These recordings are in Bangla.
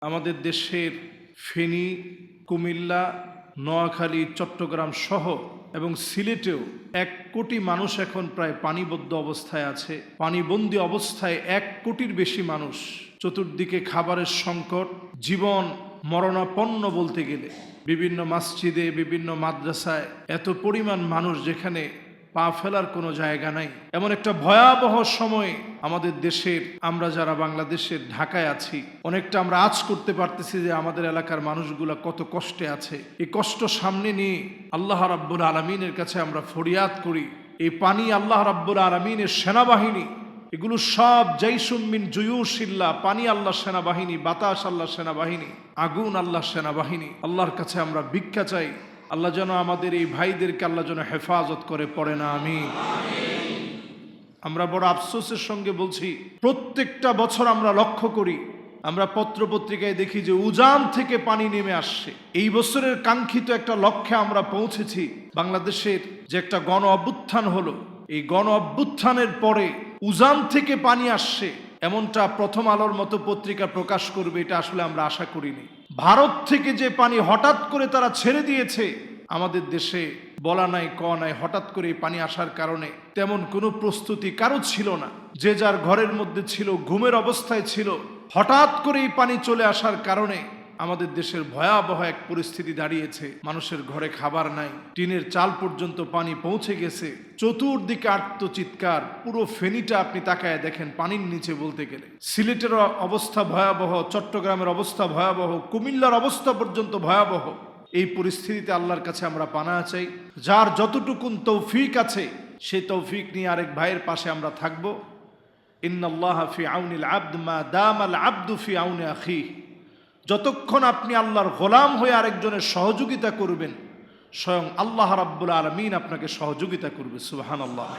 আমাদের দেশের ফেনী, কুমিল্লা, নোয়াখালী, চট্টগ্রাম সহ এবং সিলেটেও 1 কোটি মানুষ এখন প্রায় পানিবদ্ধ অবস্থায় আছে। পানিবন্দী অবস্থায় 1 কোটির বেশি মানুষ। চতুর্দিকে খাবারের সংকট, জীবন মরণাপন্ন বলতে গেলে। বিভিন্ন মসজিদে, বিভিন্ন মাদ্রাসায় এত পরিমাণ মানুষ, যেখানে পা ফেলার কোনো জায়গা নাই। এমন একটা ভয়াবহ সময় আমাদের দেশের, আমরা যারা বাংলাদেশের ঢাকায় আছি, অনেকটা আমরা আঁচ করতে পারতেছি যে আমাদের এলাকার মানুষগুলা কত কষ্টে আছে। এই কষ্ট সামনে নিয়ে আল্লাহ রাব্বুল আলামিনের কাছে আমরা ফরিয়াদ করি। এই পানি আল্লাহ রাব্বুল আলামিনের সেনাবাহিনী, এগুলো সব জাইসুম মিন জুয়ুশিল্লাহ, পানি আল্লাহ সেনাবাহিনী, বাতাস আল্লাহ সেনাবাহিনী, আগুন আল্লাহ সেনাবাহিনী। আল্লাহর কাছে আমরা ভিক্ষা চাই, আল্লাহ যেন আমাদের এই ভাইদেরকে আল্লাহ যেন হেফাজত করে, পড়ে না আমিন। আমরা বড় আফসোসের সঙ্গে বলছি, প্রত্যেকটা বছর আমরা লক্ষ্য করি, আমরা পত্রপত্রিকায় দেখি যে উজান থেকে পানি নেমে আসছে। এই বছরের কাঙ্ক্ষিত একটা লক্ষ্যে আমরা পৌঁছেছি। বাংলাদেশের যে একটা গণ অভ্যুত্থান হলো, এই গণ অভ্যুত্থানের পরে উজান থেকে পানি আসছে, এমনটা প্রথম আলোর মতো পত্রিকা প্রকাশ করবে, এটা আসলে আমরা আশা করিনি। ভারত থেকে যে পানি হঠাৎ করে তারা ছেড়ে দিয়েছে আমাদের দেশে, বলা নাই ক নাই, হঠাৎ করে পানি আসার কারণে তেমন কোনো প্রস্তুতি কারো ছিল না। যে যার ঘরের মধ্যে ছিল, ঘুমের অবস্থায় ছিল। হঠাৎ করে এই পানি চলে আসার কারণে আমাদের দেশের ভয়াবহ এক পরিস্থিতি দাঁড়িয়েছে। মানুষের ঘরে খাবার নাই, টিনের চাল পর্যন্ত পানি পৌঁছে গেছে। চতুর্দিকে আর্তচিৎকার। পুরো ফেনীটা আপনি তাকায় দেখেন পানির নিচে বলতে গেলে। সিলেটের অবস্থা ভয়াবহ, চট্টগ্রামের অবস্থা ভয়াবহ, কুমিল্লার অবস্থা পর্যন্ত ভয়াবহ। এই পরিস্থিতিতে আল্লাহর কাছে আমরা পানা চাই। যার যতটুকুন তৌফিক আছে, সেই তৌফিক নিয়ে আরেক ভাইয়ের পাশে আমরা থাকব। ইন্নাল্লাহা ফি আউনিল আবদ মা দামাল আবদু ফি আউনি আখিহি। যতক্ষণ আপনি আল্লাহর গোলাম হয়ে আরেকজনের সহযোগিতা করবেন, স্বয়ং আল্লাহ রাব্বুল আলামিন আপনাকে সহযোগিতা করবে। সুবহানাল্লাহ।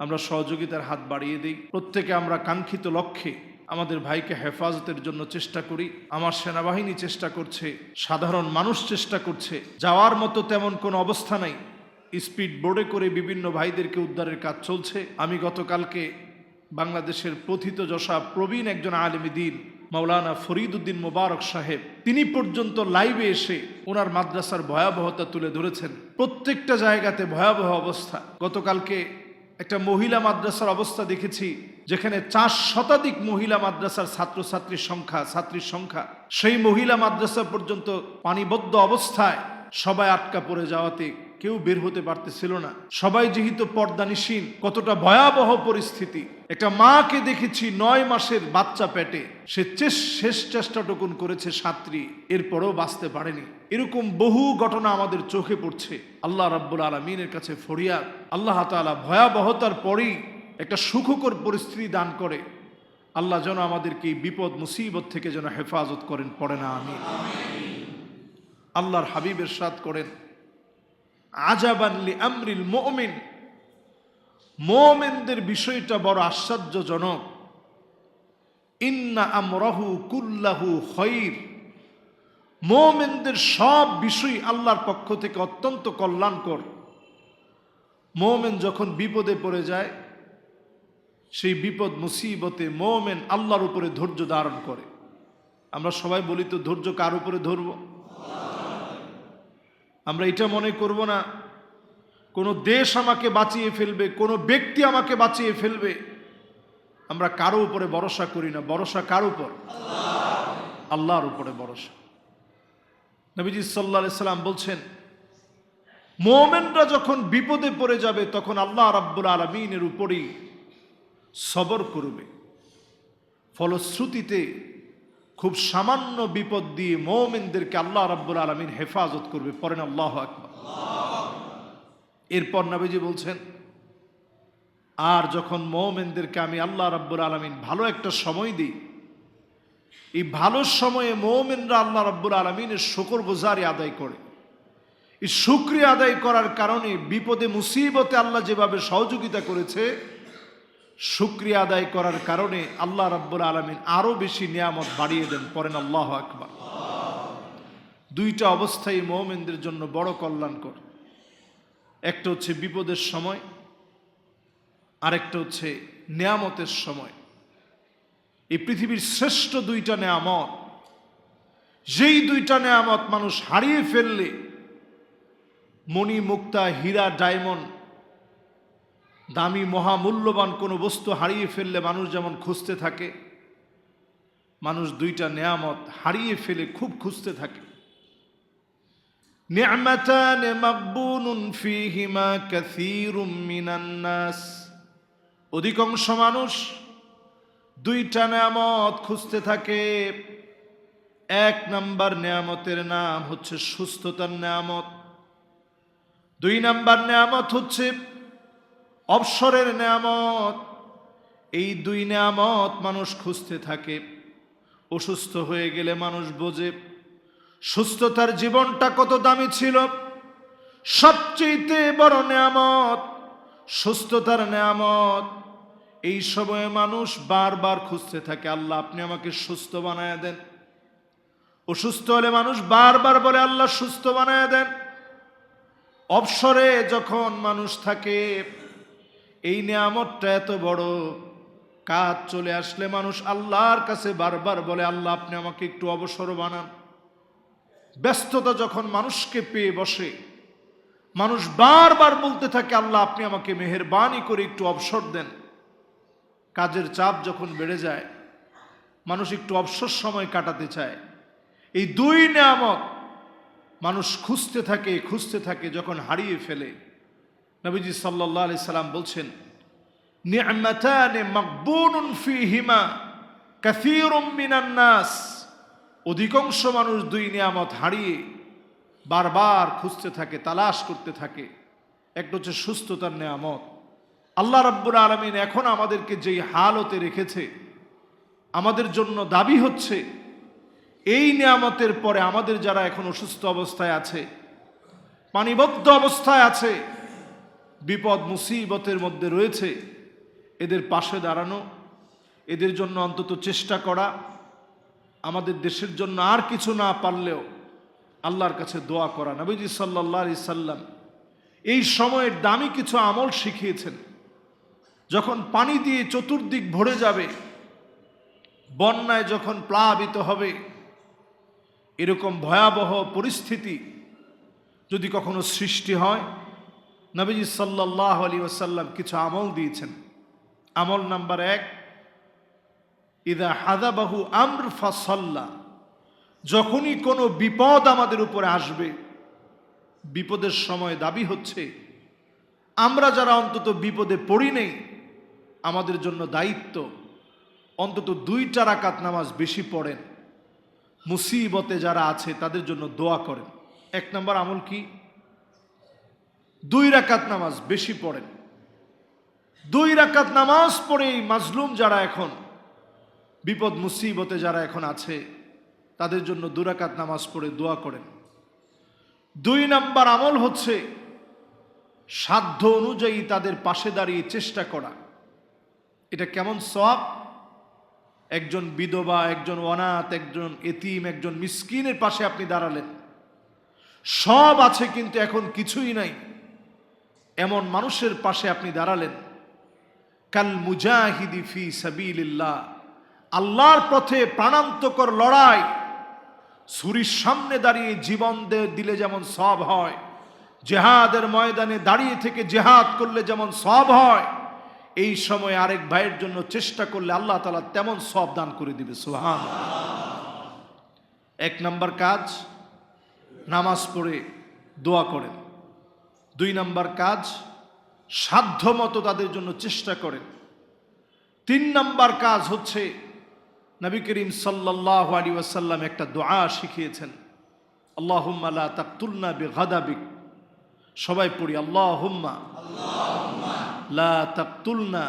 আমরা সহযোগিতার হাত বাড়িয়ে দিই। প্রত্যেকে আমরা কাঙ্ক্ষিত লক্ষ্যে আমাদের ভাইকে হেফাজতের জন্য চেষ্টা করি। আমার সেনাবাহিনী চেষ্টা করছে, সাধারণ মানুষ চেষ্টা করছে। যাওয়ার মতো তেমন কোনো অবস্থা নাই। স্পিড বোর্ডে করে বিভিন্ন ভাইদেরকে উদ্ধারের কাজ চলছে। আমি গতকালকে বাংলাদেশের প্রথিতযশা প্রবীণ একজন আলেমে দ্বীন মাওলানা ফরিদ উদ্দিন মোবারক সাহেব, তিনি পর্যন্ত লাইভে এসে ওনার মাদ্রাসার ভয়াবহতা তুলে ধরেছেন। প্রত্যেকটা জায়গাতে ভয়াবহ অবস্থা। গতকালকে একটা মহিলা মাদ্রাসার অবস্থা দেখেছি, যেখানে 4 শতাধিক মহিলা মাদ্রাসার ছাত্রছাত্রীর সংখ্যা, সেই মহিলা মাদ্রাসা পর্যন্ত পানিবদ্ধ অবস্থায়, সবাই আটকা পড়ে যাওয়াতে কেউ বের হতে পারতেছিল না। সবাই যেহেতু পর্দানিসীন, কতটা ভয়াবহ পরিস্থিতি। একটা মাকে দেখেছি 9 মাসের বাচ্চা পেটে, সে শেষ চেষ্টাটুকুন করেছে ছাত্রী, এরপরেও বাঁচতে পারেনি। এরকম বহু ঘটনা আমাদের চোখে পড়ছে। আল্লাহ রাব্বুল আলামিনের কাছে ফরিয়াদ, আল্লাহ তাআলা ভয়াবহতার পরেই একটা সুখকর পরিস্থিতি দান করে। আল্লাহ যেন আমাদেরকে এই বিপদ মুসিবত থেকে যেন হেফাজত করেন, পড়ে না আমিন। আল্লাহর হাবিব ইরশাদ করেন, আজাবান লি আমরিল মুমিন, মুমিনদের বিষয়টা বড় আশ্চর্যজনক। ইন্না আমরাহু কুল্লাহু খায়র, মুমিনদের সব বিষয় আল্লাহর পক্ষ থেকে অত্যন্ত কল্যাণকর। মুমিন যখন বিপদে পড়ে যায়, সেই বিপদ মুসিবতে মুমিন আল্লাহর উপরে ধৈর্য ধারণ করে। আমরা সবাই বলি তো, ধৈর্য কার উপরে ধরব? আমরা এটা মনে করব না কোনো দেশ আমাকে বাঁচিয়ে ফেলবে, কোনো ব্যক্তি আমাকে বাঁচিয়ে ফেলবে। আমরা কারো উপরে ভরসা করি না। ভরসা কার উপর? আল্লাহর উপরে ভরসা। নবীজি সাল্লাল্লাহু আলাইহি সাল্লাম বলছেন, মুমিনরা যখন বিপদে পড়ে যাবে, তখন আল্লাহ রাব্বুল আলামিনের উপরেই সবর করবে। ফলশ্রুতিতে খুব সামান্য বিপদ দিয়ে মুমিনদেরকে আল্লাহ রাব্বুল আলামিন হেফাজত করবে। পড়েন আল্লাহু আকবার। এরপর নবীজি বলছেন, আর যখন মুমিনদেরকে আমি আল্লাহ রাব্বুল আলামিন ভালো একটা সময় দিই, এই ভালো সময়ে মুমিনরা আল্লাহ রাব্বুল আলামিনের শুকরগুজারি আদায় করে। এই শুকরিয়া আদায় করার কারণে বিপদে মুসিবতে আল্লাহ যেভাবে সহযোগিতা করেছে, শুকরিয়া আদায় করার কারণে আল্লাহ রাব্বুল আলামিন আরো বেশি নিয়ামত বাড়িয়ে দেন। পড়েন আল্লাহু আকবার। দুইটা অবস্থাই মুমিনদের জন্য বড় কল্যাণকর। একটা হচ্ছে বিপদের সময়, আরেকটা হচ্ছে নিয়ামতের সময়। এই পৃথিবীর শ্রেষ্ঠ দুইটা নিয়ামত যেই দুইটা নেয়ামত মানুষ হারিয়ে ফেললে, মণি মুক্তা হীরা ডায়মন্ড দামি মহামূল্যবান কোনো বস্তু হারিয়ে ফেললে মানুষ যেমন খুঁজতে থাকে, মানুষ দুইটা নেয়ামত হারিয়ে ফেলে খুব খুঁজতে থাকে। নি'মাতান মাগবুনুন ফীহিমা কাসীরুম মিনান নাস, অধিকাংশ মানুষ দুইটা নেয়ামত খুঁজতে থাকে। এক নাম্বার নেয়ামতের নাম হচ্ছে সুস্থতার নেয়ামত, দুই নাম্বার নেয়ামত হচ্ছে অবসরের নেয়ামত। এই দুই নেয়ামত মানুষ খুঁজতে থাকে। অসুস্থ হয়ে গেলে মানুষ বোঝে সুস্থতার জীবনটা কত দামি ছিল। সবচেয়ে বড় নেয়ামত সুস্থতার নেয়ামত। এই সময়ে মানুষ বারবার খুঁজতে থাকে, আল্লাহ আপনি আমাকে সুস্থ বানায় দেন। অসুস্থ হলে মানুষ বারবার বলে আল্লাহ সুস্থ বানায় দেন। অবসরে যখন মানুষ থাকে, এই নেয়ামতটা এত বড়, কাজ চলে আসলে মানুষ আল্লাহর কাছে বারবার বলে আল্লাহ আপনি আমাকে একটু অবসর বানান। ব্যস্ততা যখন মানুষকে পেয়ে বসে, মানুষ বারবার বলতে থাকে আল্লাহ আপনি আমাকে মেহেরবানি করে একটু অবসর দেন। কাজের চাপ যখন বেড়ে যায়, মানুষ একটু অবসর সময় কাটাতে চায়। এই দুই নেয়ামত মানুষ খুঁজতে থাকে, যখন হারিয়ে ফেলে। নবীজি সাল্লাল্লাহু আলাইহি সাল্লাম বলছেন, নি'মাতান মাগবুনুন ফীহিমা কাসীরুম মিনান নাস, অধিকাংশ মানুষ দুই নিয়ামত হারিয়ে বারবার খুঁজতে থাকে, তালাশ করতে থাকে। একটা হচ্ছে সুস্থতার নিয়ামত। আল্লাহ রাব্বুল আলামিন এখন আমাদেরকে যেই হালতে রেখেছে, আমাদের জন্য দাবি হচ্ছে এই নিয়ামতের পরে আমাদের যারা এখন অসুস্থ অবস্থায় আছে, পানিবদ্ধ অবস্থায় আছে, বিপদ মুসিবতের মধ্যে রয়েছে, এদের পাশে দাঁড়ানো, এদের জন্য অন্তত চেষ্টা করা। আমাদের দেশের জন্য আর কিছু না পারলেও আল্লাহর কাছে দোয়া করা। নবীজি সাল্লাল্লাহু আলাইহি সাল্লাম এই সময়ের দামি কিছু আমল শিখিয়েছেন। যখন পানি দিয়ে চতুর্দিক ভরে যাবে, বন্যায় যখন প্লাবিত হবে, এরকম ভয়াবহ পরিস্থিতি যদি কখনো সৃষ্টি হয়, নবীজি সাল্লাল্লাহু আলাইহি ওয়াসাল্লাম কিছু আমল দিয়েছেন। আমল নাম্বার 1, ইদা হাযাবাহু আমর ফাসাল্লা, যখনই কোনো বিপদ আমাদের উপরে আসবে, বিপদের সময় দাবি হচ্ছে আমরা যারা অন্তত বিপদে পড়ি নেই, আমাদের জন্য দায়িত্ব অন্তত 2 রাকাত নামাজ বেশি পড়েন। মুসিবতে যারা আছে তাদের জন্য দোয়া করেন। 1 নম্বর আমল কি? 2 রাকাত নামাজ বেশি পড়েন। 2 রাকাত নামাজ পড়েই মাজলুম যারা এখন বিপদ মুসিবতে যারা এখন আছে, তাদের জন্য 2 রাকাত নামাজ পড়ে দোয়া করেন। 2 নম্বর আমল হচ্ছে সাধ্য অনুযায়ী তাদের পাশে দাঁড়িয়ে চেষ্টা করা। এটা কেমন সওয়াব? একজন বিধবা, একজন অনাথ, একজন এতিম, একজন মিসকিনের পাশে আপনি দাঁড়ালেন। সব আছে কিন্তু এখন কিছুই নাই, এমন মানুষের পাশে আপনি দাঁড়ালেন। কাল মুজাহিদি ফি সাবিলিল্লাহ, আল্লাহর পথে প্রাণান্তকর লড়াই, ছুরির সামনে দাঁড়িয়ে জীবন দিলে যেমন সওয়াব হয়, জিহাদের ময়দানে দাঁড়িয়ে থেকে জিহাদ করলে যেমন সওয়াব হয়, এই সময় আরেক ভাইয়ের জন্য চেষ্টা করলে আল্লাহ তাআলা তেমন সওয়াব দান করে দিবে। সুবহানাল্লাহ। 1 নম্বর কাজ, নামাজ পড়ে দোয়া করেন। 2 নম্বর কাজ, সাধ্যমতো তাদের জন্য চেষ্টা করেন। 3 নম্বর কাজ হচ্ছে নবী করিম সাল্লাল্লাহু আলাইহি ওয়াসাল্লাম একটা দোয়া শিখিয়েছেন, আল্লাহুম্মা লা তাকতুলনা বিগাদাবিক। সবাই পড়ি, আল্লাহুম্মা লা তাকতুলনা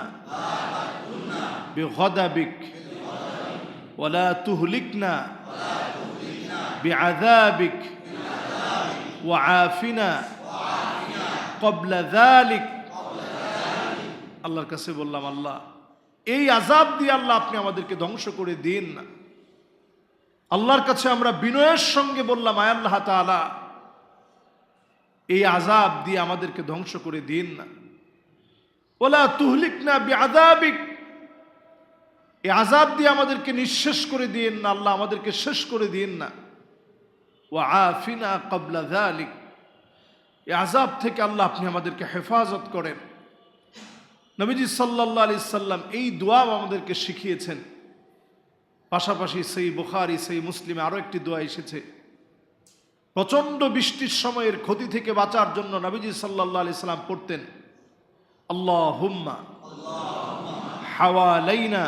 বিগাদাবিক ওয়া লা তুহলিকনা বিআযাবিক ওয়া আফিনা ক্বাবলা যালিক। আল্লাহর কাছে বললাম, আল্লাহ এই আযাব দিয়ে আল্লাহ আপনি আমাদেরকে ধ্বংস করে দিন না। আল্লাহর কাছে আমরা বিনয়ের সঙ্গে বললাম, আয় আল্লাহ তাআলা এই আযাব দিয়ে আমাদেরকে ধ্বংস করে দিন না। ওয়ালা তুহলিকনা বিআযাবিক, এই আযাব দিয়ে আমাদেরকে নিঃশেষ করে দিন না, আল্লাহ আমাদেরকে শেষ করে দিন না। ওয়া আফিনা ক্বাবলা যালিক, এই আযাব থেকে আল্লাহ আপনি আমাদেরকে হেফাজত করেন। নবীজি সাল্লাল্লাহু আলাইহি সাল্লাম এই দোয়া আমাদেরকে শিখিয়েছেন। পাশাপাশি সহিহ বুখারী সহিহ মুসলিমে আরো একটি দোয়া এসেছে। প্রচন্ড বৃষ্টির সময়ের ক্ষতি থেকে বাঁচার জন্য নবীজি সাল্লাল্লাহু আলাইহি সাল্লাম পড়তেন, আল্লাহুম্মা হাওয়ালাইনা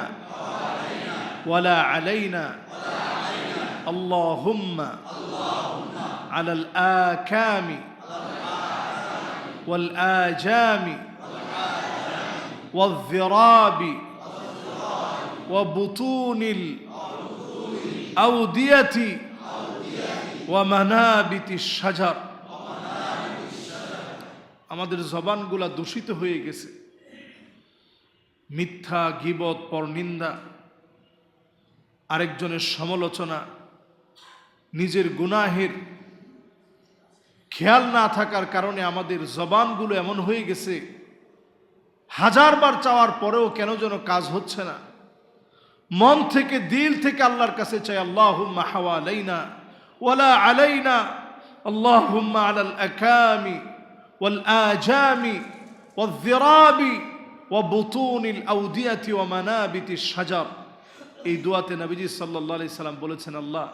ওয়ালা আলাইনা, আল্লাহুম্মা আলাল আকামি ওয়াল আজামি ওয়াল যিরাবি ওয়া বুতুনিল আউদিয়াতি ওয়া মানাবিতিশ শাজার। আমাদের জবানগুলা দূষিত হয়ে গেছে। মিথ্যা, গীবত, পরনিন্দা, আরেকজনের সমালোচনা, নিজের গুনাহের খেয়াল না থাকার কারণে আমাদের জবানগুলো এমন হয়ে গেছে, হাজারবার চাওয়ার পরেও কেন যেন কাজ হচ্ছে না। মন থেকে, দিল থেকে আল্লাহর কাছে চাই, আল্লাহুম্মা হাওয়ালাইনা ওয়ালা আলাইনা, আল্লাহুম্মা আলাল আকামি ওয়াল আজামি ওয়াল যিরাবি ওয়া বুতুনিল আউদিয়াতি ওয়া মানাবিতিশ শাজার। এই দোয়াতে নবীজি সাল্লাল্লাহু আলাইহি সাল্লাম বলেছেন, আল্লাহ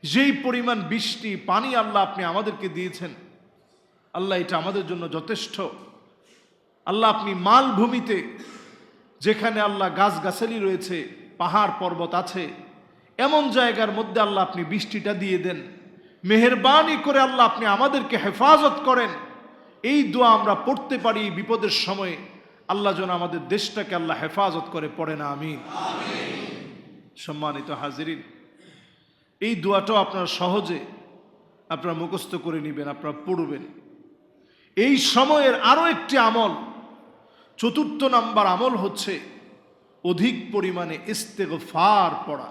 যেই পরিমাণ বৃষ্টি, পানি আল্লাহ আপনি আমাদেরকে দিয়েছেন, আল্লাহ এটা আমাদের জন্য যথেষ্ট। আল্লাহ আপনি মালভূমিতে, যেখানে আল্লাহ গাছগাছালি রয়েছে, পাহাড় পর্বত আছে, এমন জায়গার মধ্যে আল্লাহ আপনি বৃষ্টিটা দিয়ে দেন। মেহেরবানি করে আল্লাহ আপনি আমাদেরকে হেফাজত করেন। এই দোয়া আমরা পড়তে পারি বিপদের সময়ে। আল্লাহ যেন আমাদের দেশটাকে আল্লাহ হেফাজত করে, পড়ে না আমিন। সম্মানিত হাজিরিন, এই দোয়াটাও আপনারা সহজে আপনারা মুখস্থ করে নেবেন, আপনারা পড়বেন। এই সময়ের আরো একটি আমল, চতুর্থ নাম্বার আমল হচ্ছে অধিক পরিমাণে ইস্তেগফার পড়া।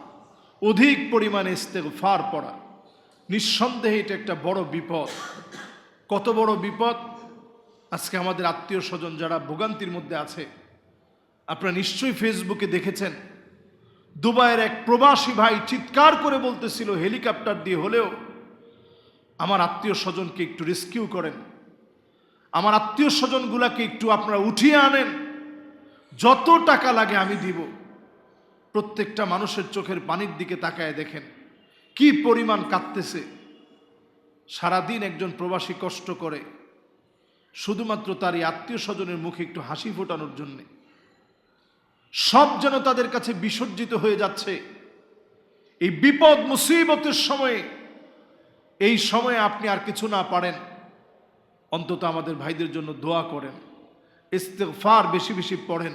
অধিক পরিমাণে ইস্তেগফার পড়া, নিঃসন্দেহে এটা একটা বড় বিপদ। কত বড় বিপদ! আজকে আমাদের আত্মীয় স্বজন যারা ভোগান্তির মধ্যে আছে, আপনারা নিশ্চয়ই ফেসবুকে দেখেছেন, দুবাইয়ের এক প্রবাসী ভাই চিৎকার করে বলতেছিল, হেলিকপ্টার দিয়ে হলেও আমার আত্মীয় স্বজনকে একটু রেস্কিউ করেন, আমার আত্মীয় স্বজনগুলাকে একটু আপনারা উঠিয়ে আনেন, যত টাকা লাগে আমি দিব। প্রত্যেকটা মানুষের চোখের পানির দিকে তাকায় দেখেন কি পরিমাণ কাঁদতেছে। সারাদিন একজন প্রবাসী কষ্ট করে শুধুমাত্র তার এই আত্মীয় স্বজনের মুখে একটু হাসি ফোটানোর জন্যে। সব যেন তাদের কাছে বিসর্জিত হয়ে যাচ্ছে। এই বিপদ মুসিবতের সময়ে, এই সময়ে আপনি আর কিছু না পারেন, অন্তত আমাদের ভাইদের জন্য দোয়া করেন, ইস্তেগফার বেশি বেশি পড়েন,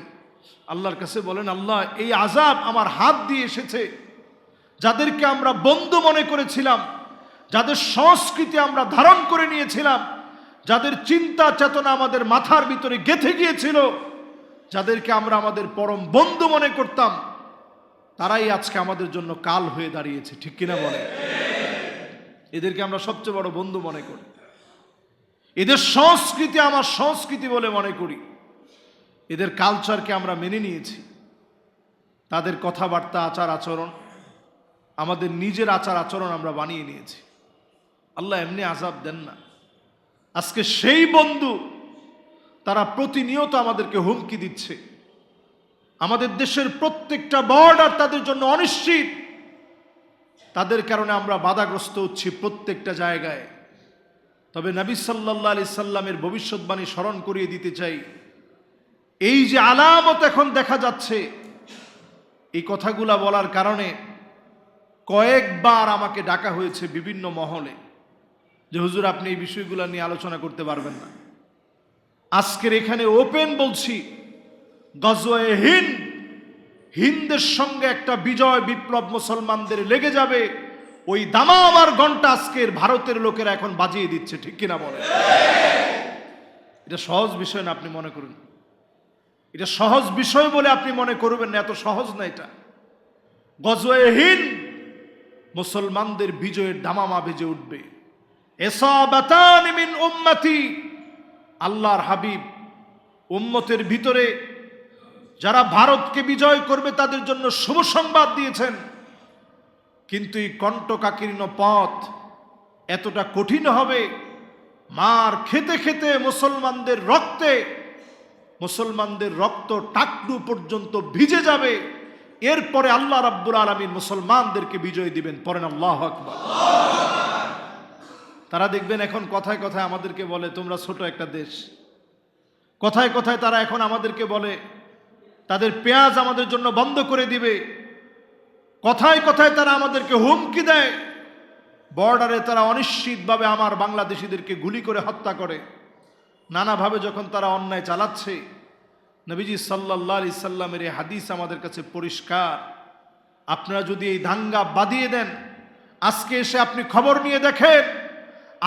আল্লাহর কাছে বলেন, আল্লাহ এই আযাব আমার হাত দিয়ে এসেছে। যাদেরকে আমরা বন্ধু মনে করেছিলাম, যাদের সংস্কৃতি আমরা ধারণ করে নিয়েছিলাম, যাদের চিন্তা চেতনা আমাদের মাথার ভিতরে গেঁথে গিয়েছিল, যাদেরকে আমরা আমাদের পরম বন্ধু মনে করতাম, তারাই আজকে আমাদের জন্য কাল হয়ে দাঁড়িয়েছে। ঠিক কিনা বলে? এদেরকে আমরা সবচেয়ে বড় বন্ধু মনে করি, এদের সংস্কৃতি আমার সংস্কৃতি বলে মনে করি, এদের কালচারকে আমরা মেনে নিয়েছি। তাদের কথাবার্তা, আচার আচরণ আমাদের নিজের আচার আচরণ আমরা বানিয়ে নিয়েছি। আল্লাহ এমনি আযাব দেন না। আজকে সেই বন্ধু তারা প্রতিনিয়ত আমাদেরকে হুমকি দিচ্ছে। আমাদের দেশের প্রত্যেকটা বর্ডার তাদের জন্য অনিশ্চিত। তাদের কারণে আমরা বাধাগ্রস্ত হচ্ছি প্রত্যেকটা জায়গায়। তবে নবী সাল্লাল্লাহু আলাইহি সাল্লামের ভবিষ্যৎবাণী স্মরণ করিয়ে দিতে চাই। এই যে আলামত এখন দেখা যাচ্ছে, এই কথাগুলা বলার কারণে কয়েকবার আমাকে ডাকা হয়েছে বিভিন্ন মহলে যে হুজুর আপনি এই বিষয়গুলো নিয়ে আলোচনা করতে পারবেন না। আজকের এখানে ওপেন বলছি, গজওয়ে হিন্দ, হিন্দের সঙ্গে একটা বিজয় বিপ্লব মুসলমানদের লেগে যাবে। ওই দামামার ঘন্টা আজকের ভারতের লোকেরা এখন বাজিয়ে দিচ্ছে। ঠিক কিনা বলে? এটা সহজ বিষয় না আপনি মনে করুন, এটা সহজ বিষয় বলে আপনি মনে করবেন না, এত সহজ না এটা। গজওয়ে হিন্দ, মুসলমানদের বিজয়ের দামামা বেজে উঠবে। ইসাবাতান মিন উম্মতি, আল্লাহর হাবিব উম্মতের ভিতরে যারা ভারতকে বিজয় করবে তাদের জন্য শুভ সংবাদ দিয়েছেন। কিন্তু এই কণ্টকাকীর্ণ পথ, এতটা কঠিন হবে, মার খেতে খেতে মুসলমানদের রক্ত টাকনু পর্যন্ত ভিজে যাবে। এরপরে আল্লাহ রাব্বুল আলামিন মুসলমানদেরকে বিজয় দিবেন। পড়েন আল্লাহু আকবার। তারা দেখবেন এখন কথায় কথায় আমাদেরকে বলে তোমরা ছোট একটা দেশ। কথায় কথায় তারা এখন আমাদেরকে বলে তাদের পেঁয়াজ আমাদের জন্য বন্ধ করে দিবে। কথায় কথায় তারা আমাদেরকে হুমকি দেয়। বর্ডারে তারা অনিশ্চিতভাবে আমার বাংলাদেশিদেরকে গুলি করে হত্যা করে। নানাভাবে যখন তারা অন্যায় চালাচ্ছে, নবীজি সাল্লাল্লাহু আলাইহি সাল্লামের এই হাদিস আমাদের কাছে পরিষ্কার। আপনারা যদি এই দাঙ্গা বাদিয়ে দেন, আজকে এসে আপনি খবর নিয়ে দেখেন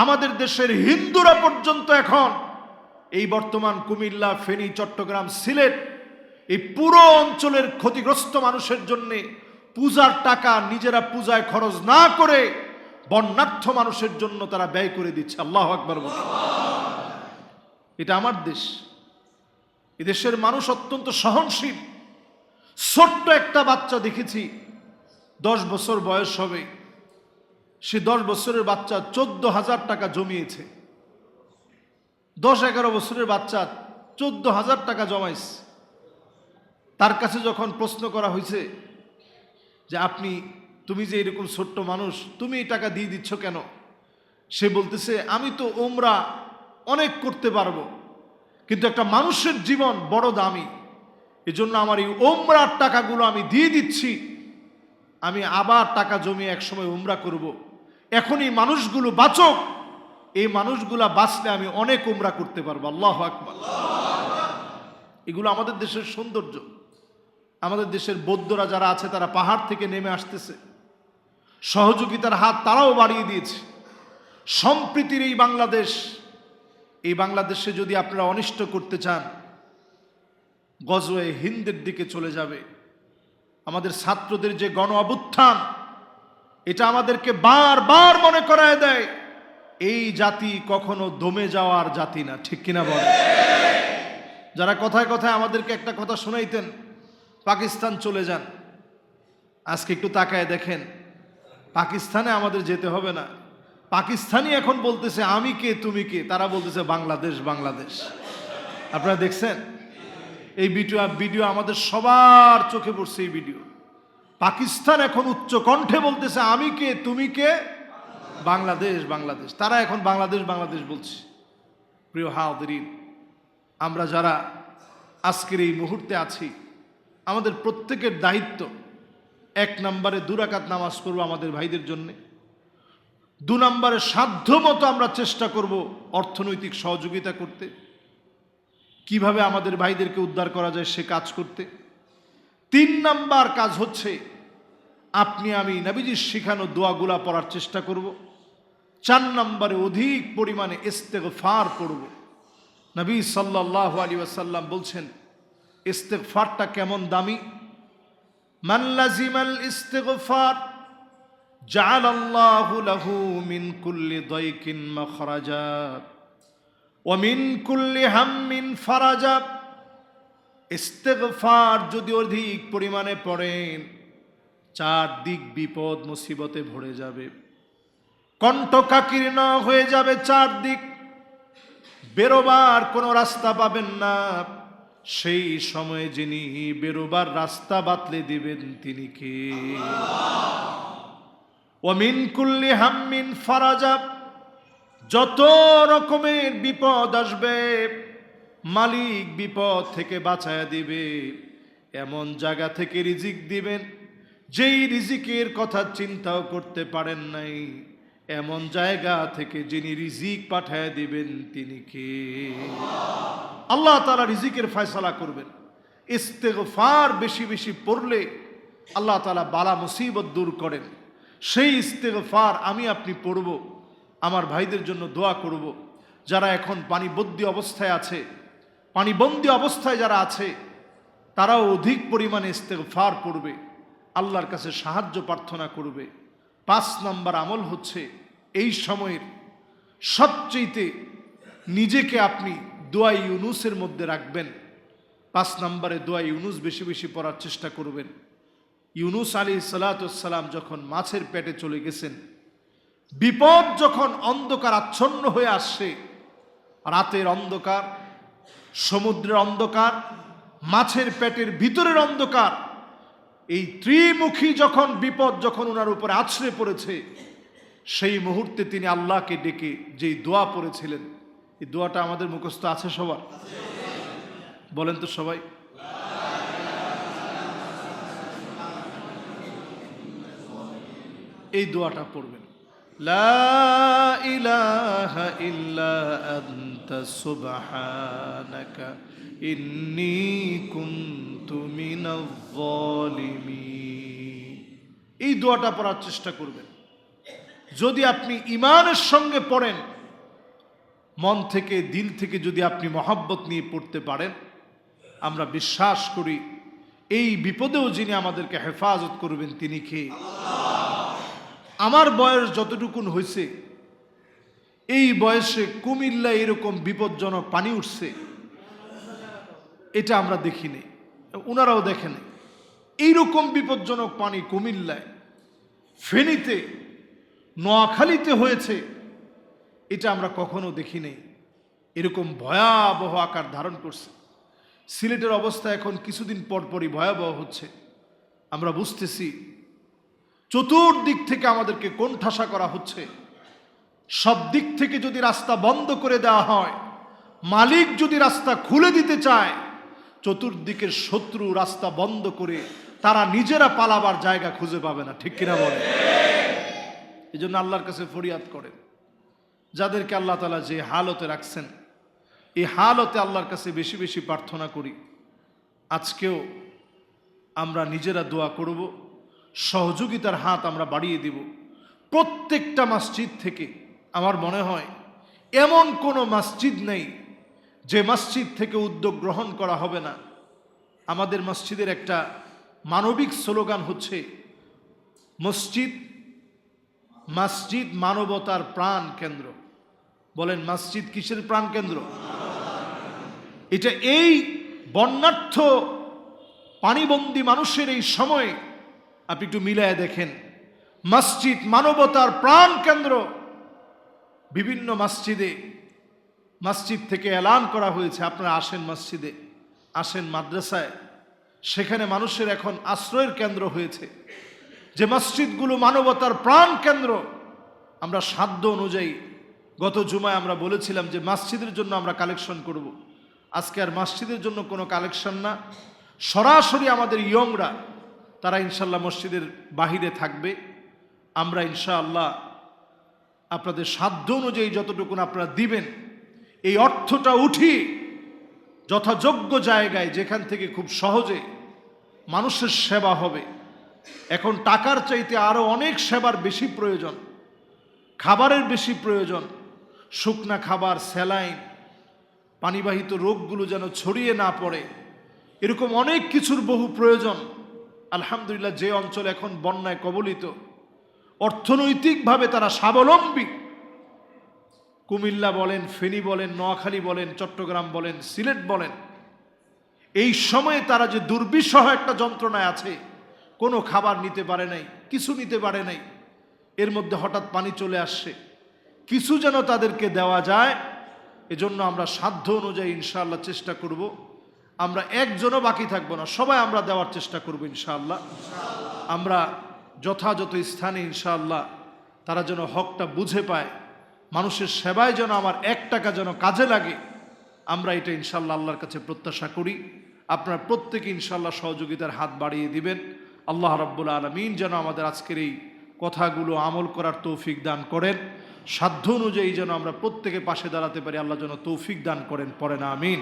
আমাদের দেশের হিন্দুরা পর্যন্ত এখন এই বর্তমান কুমিল্লা, ফেনী, চট্টগ্রাম, সিলেট এই পুরো অঞ্চলের ক্ষতিগ্রস্ত মানুষের জন্য পূজার টাকা নিজেরা পূজায় খরচ না করে বন্যার্থ মানুষের জন্য তারা ব্যয় করে দিচ্ছে। আল্লাহু আকবার বলুন। এটা আমার দেশ। এদেশের মানুষ অত্যন্ত সহনশীল। ছোট্ট একটা বাচ্চা দেখেছি, 10 বছর বয়স হবে, সে 10 বছরের বাচ্চা 14,000 টাকা জমিয়েছে। 10-11 বছরের বাচ্চা 14,000 টাকা জমাইছে। তার কাছে যখন প্রশ্ন করা হয়েছে যে তুমি যে এরকম ছোট্ট মানুষ, তুমি এই টাকা দিয়ে দিচ্ছ কেন? সে বলতেছে আমি তো উমরা অনেক করতে পারবো, কিন্তু একটা মানুষের জীবন বড় দামি, এজন্য আমার এই উমরার টাকাগুলো আমি দিয়ে দিচ্ছি। আমি আবার টাকা জমিয়ে একসময় উমরা করব। এখন এই মানুষগুলো বাঁচক, এই মানুষগুলা বাঁচলে আমি অনেক উমরা করতে পারবো। আল্লাহু আকবার। এগুলো আমাদের দেশের সৌন্দর্য। আমাদের দেশের বৌদ্ধরা যারা আছে তারা পাহাড় থেকে নেমে আসতেছে, সহযোগিতার হাত তারাও বাড়িয়ে দিয়েছে। সম্প্রীতির এই বাংলাদেশে যদি আপনারা অনিষ্ট করতে চান, গজওয়ে হিন্দের দিকে চলে যাবে। আমাদের ছাত্রদের যে গণ অভ্যুত্থান, এটা আমাদেরকে বারবার মনে করায় দেয় এই জাতি কখনো দমে যাওয়ার জাতি না। ঠিক কিনা বলেন? যারা কথায় কথায় আমাদেরকে একটা কথা শোনাইতেন, পাকিস্তান চলে যান, আজকে একটু তাকায় দেখেন পাকিস্তানে আমাদের যেতে হবে না। পাকিস্তানি এখন বলতেছে আমি কে তুমি কে, তারা বলতেছে বাংলাদেশ বাংলাদেশ। আপনারা দেখছেন এই ভিডিও আমাদের সবার চোখে পড়ছে। এই ভিডিও পাকিস্তান এখন উচ্চ কণ্ঠে বলতেছে আমি কে তুমি কে, বাংলাদেশ বাংলাদেশ। তারা এখন বাংলাদেশ বাংলাদেশ বলছে। প্রিয় হাজিরিন, আমরা যারা আজকের এই মুহূর্তে আছি, আমাদের প্রত্যেকের দায়িত্ব 1 নম্বরে 2 রাকাত নামাজ পড়ব আমাদের ভাইদের জন্য। 2 নম্বরে সাধ্য মতো আমরা চেষ্টা করব অর্থনৈতিক সহযোগিতা করতে, কিভাবে আমাদের ভাইদেরকে উদ্ধার করা যায় সে কাজ করতে। 3 নাম্বার কাজ হচ্ছে আপনি আমি নবীজির শিখানো দোয়াগুলা পড়ার চেষ্টা করব। 4 নম্বরে অধিক পরিমাণে ইস্তেগফার পড়ব। নবী সাল্লাল্লাহু আলাইহি ওয়াসাল্লাম বলছেন ইস্তেগফারটা কেমন দামি। মান লাজিমাল ইস্তিগফার জাআলাল্লাহু লাহু মিন কুল্লি দাইকিন মাখরাজা ওয়া মিন কুল্লি হাম্মিন ফারাজা। ইস্তিগফার যদি অধিক পরিমাণে পড়েন, 4 দিক বিপদ মুসিবতে ভরে যাবে, কণ্ঠকাকীর্ণ হয়ে যাবে 4 দিক, বেরোবার কোনো রাস্তা পাবেন না। সেই সময়ে যিনি বেরোবার রাস্তা বাতলে দিবেন তিনি কে? ওয়া মিন কুল্লি হাম্মিন ফারাজা। যত রকমের বিপদ আসবে মালিক বিপদ থেকে বাঁচায়া দিবে। এমন জায়গা থেকে রিজিক দিবেন যেই রিজিকের কথা চিন্তাও করতে পারেন নাই। এমন জায়গা থেকে যিনি রিজিক পাঠায় দিবেন তিনি কে? আল্লাহ তাআলা রিজিকের ফয়সালা করবেন। ইস্তেগফার বেশি বেশি পড়লে আল্লাহ তাআলা বালা মুসিবত দূর করেন। সেই ইস্তেগফার আমি আপনি পড়ব, আমার ভাইদের জন্য দোয়া করব। যারা এখন পানিবন্দী অবস্থায় যারা আছে তারাও অধিক পরিমাণে ইস্তেগফার পড়বে, আল্লাহর কাছে সাহায্য প্রার্থনা করবে। 5 নম্বর আমল হচ্ছে এই সময়ের সবচেয়ে নিজেকে আপনি দোয়া ইউনুসের মধ্যে রাখবেন। 5 নম্বরে দোয়া ইউনুস বেশি বেশি পড়ার চেষ্টা করবেন। ইউনুস আলাইহিস সালাতু ওয়াস সালাম যখন মাছের পেটে চলে গেছেন, বিপদ যখন অন্ধকার আচ্ছন্ন হয়ে আসছে, রাতের অন্ধকার, সমুদ্রের অন্ধকার, মাছের পেটের ভিতরের অন্ধকার, এই ত্রিমুখী যখন বিপদ যখন ওনার উপরে আছড়ে পড়েছে, সেই মুহূর্তে তিনি আল্লাহকে ডেকে যেই দোয়া পড়েছিলেন, এই দোয়াটা আমাদের মুখস্থ আছে সবার? বলেন তো সবাই। এই দোয়াটা পড়বেন, লা ইলাহা ইল্লা আনতা সুবহানাকা ইন্নী কুনতু মিনাজ জালিমিন। এই দোয়াটা পড়ার চেষ্টা করবেন। যদি আপনি ঈমানের সঙ্গে পড়েন, মন থেকে দিল থেকে যদি আপনি মহব্বত নিয়ে পড়তে পারেন, আমরা বিশ্বাস করি এই বিপদেও যিনি আমাদেরকে হেফাজত করবেন তিনি কে? আমার বয়স যতটুকুন হয়েছে, এই বয়সে কুমিল্লায় এরকম বিপজ্জনক পানি উঠছে এটা আমরা দেখিনি, ওনারাও দেখেনি। এইরকম বিপজ্জনক পানি কুমিল্লায়, ফেনীতে, নোয়াখালীতে হয়েছে, এটা আমরা কখনো দেখিনি। এরকম ভয়াবহ আকার ধারণ করছে। সিলেটের অবস্থা এখন কিছুদিন পরপরই ভয়াবহ হচ্ছে। আমরা বুঝতেছি চতুর্দিক থেকে আমাদেরকে কোণঠাসা করা হচ্ছে। সব দিক থেকে যদি রাস্তা বন্ধ করে দেওয়া হয়, মালিক যদি রাস্তা খুলে দিতে চায়, চতুর্দিকের শত্রু রাস্তা বন্ধ করে তারা নিজেরা পালাবার জায়গা খুঁজে পাবে না। ঠিক কিনা বলে? এই জন্য আল্লাহর কাছে ফরিয়াদ করেন, যাদেরকে আল্লাহ তাআলা যে হালতে রাখছেন, এই হালতে আল্লাহর কাছে বেশি বেশি প্রার্থনা করি। আজকেও আমরা নিজেরা দোয়া করব, সহযোগিতার হাত আমরা বাড়িয়ে দিব। প্রত্যেকটা মসজিদ থেকে আমার মনে হয় এমন কোনো মসজিদ নেই যে মসজিদ থেকে উদ্যোগ গ্রহণ করা হবে না। আমাদের মসজিদের একটা মানবিক স্লোগান হচ্ছে, মসজিদ মসজিদ মানবতার প্রাণ কেন্দ্র। বলেন, মসজিদ কিসের প্রাণ কেন্দ্র? এটা এই বন্যার্থ পানিবন্দী মানুষের এই সময়ে আপনি একটু মিলায় দেখেন, মসজিদ মানবতার প্রাণ কেন্দ্র। বিভিন্ন মসজিদ থেকে এলান করা হয়েছে, আপনারা আসেন মসজিদে, আসেন মাদ্রাসায়, সেখানে মানুষের এখন আশ্রয়ের কেন্দ্র হয়েছে। যে মসজিদগুলো মানবতার প্রাণ কেন্দ্র, আমরা সাধ্য অনুযায়ী গত জুমায় আমরা বলেছিলাম যে মসজিদের জন্য আমরা কালেকশন করব। আজকে আর মসজিদের জন্য কোনো কালেকশন না, সরাসরি আমাদের ইয়ংরা তারা ইনশাল্লাহ মসজিদের বাহিরে থাকবে। আমরা ইনশাআল্লাহ আপনাদের সাধ্য অনুযায়ী যতটুকুন আপনারা দিবেন, এই অর্থটা উঠিয়ে যথাযোগ্য জায়গায়, যেখান থেকে খুব সহজে মানুষের সেবা হবে। এখন টাকার চাইতে আরো অনেক সেবার বেশি প্রয়োজন, খাবারের বেশি প্রয়োজন। শুকনা খাবার, স্যালাইন, পানিবাহিত রোগগুলো যেন ছড়িয়ে না পড়ে, এরকম অনেক কিছুর বহু প্রয়োজন। আলহামদুলিল্লাহ, যে অঞ্চল এখন বন্যায় কবলিত, অর্থনৈতিকভাবে তারা স্বাবলম্বী, কুমিল্লা বলেন, ফেনী বলেন, নোয়াখালী বলেন, চট্টগ্রাম বলেন, সিলেট বলেন, এই সময়ে তারা যে দুর্বিষহ একটা যন্ত্রণায় আছে, কোনো খাবার নিতে পারে নাই, কিছু নিতে পারে নাই। এর মধ্যে হঠাৎ পানি চলে আসছে, কিছু যেন তাদেরকে দেওয়া যায়। এজন্য আমরা সাধ্য অনুযায়ী ইনশাআল্লাহ চেষ্টা করব। আমরা একজনও বাকি থাকবো না, সবাই আমরা দেওয়ার চেষ্টা করব ইনশাআল্লাহ। আমরা যথাযথ স্থানে ইনশাআল্লাহ তারা যেন হকটা বুঝে পায়, মানুষের সেবায় যেন আমার 1 টাকা যেন কাজে লাগে, আমরা এটা ইনশাআল্লাহ আল্লাহর কাছে প্রত্যাশা করি। আপনারা প্রত্যেকে ইনশাআল্লাহ সহযোগিতার হাত বাড়িয়ে দিবেন। আল্লাহ রাব্বুল আলামিন যেন আমাদের আজকের এই কথাগুলো আমল করার তৌফিক দান করেন। সাধ্য অনুযায়ী যেন আমরা প্রত্যেকে পাশে দাঁড়াতে পারি, আল্লাহ যেন তৌফিক দান করেন, পড়েন আমিন।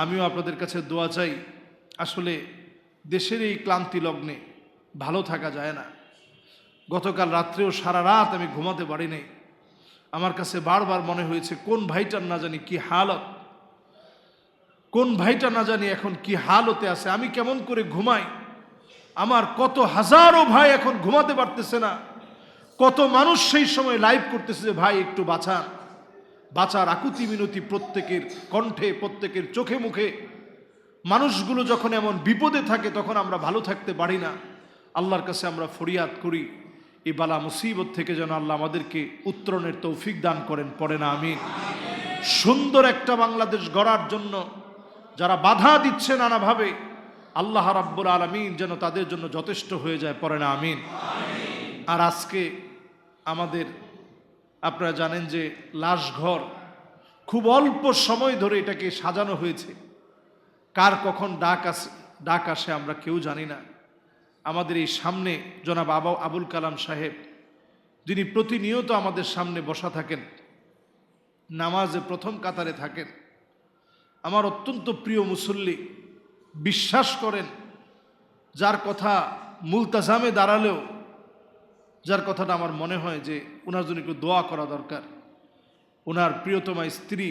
আমিও আপনাদের কাছে দোয়া চাই। আসলে দেশের এই ক্লান্তি লগ্নে ভালো থাকা যায় না। গতকাল রাত্রেও সারা রাত আমি ঘুমাতে পারি নাই। আমার কাছে বারবার মনে হয়েছে কোন ভাইটার না জানি কি হালত, কোন ভাইটা না জানি এখন কি হালতে আছে, আমি কেমন করে ঘুমাই। আমার কত হাজারো ভাই এখন ঘুমাতে পারতেছে না, কত মানুষ সেই সময় লাইভ করতেছে যে ভাই একটু বাঁচান। বাঁচার আকুতি মিনতি প্রত্যেকের কণ্ঠে, প্রত্যেকের চোখে মুখে। মানুষগুলো যখন এমন বিপদে থাকে তখন আমরা ভালো থাকতে পারি না। আল্লাহর কাছে আমরা ফরিয়াদ করি, এই বালা মুসিবত থেকে যেন আল্লাহ আমাদেরকে উত্তরণের তৌফিক দান করেন, পড়ে না আমিন। সুন্দর একটা বাংলাদেশ গড়ার জন্য যারা বাধা দিচ্ছে নানাভাবে, আল্লাহ রাব্বুল আলামিন যেন তাদের জন্য যথেষ্ট হয়ে যায়, পড়ে না আমিন। আর আজকে আমাদের, আপনারা জানেন যে লাশঘর খুব অল্প সময় ধরে এটাকে সাজানো হয়েছে। কার কখন ডাক আসে আমরা কেউ জানি না। আমাদের এই সামনে জনাব আবুল কালাম সাহেব, যিনি প্রতিনিয়ত আমাদের সামনে বসা থাকেন, নামাজে প্রথম কাতারে থাকেন, আমার অত্যন্ত প্রিয় মুসল্লি, বিশ্বাস করেন যার কথা মুলতাজামে দাঁড়ালেও যার কথাটা আমার মনে হয় যে ওনার জন্য একটু দোয়া করা দরকার। ওনার প্রিয়তমা স্ত্রী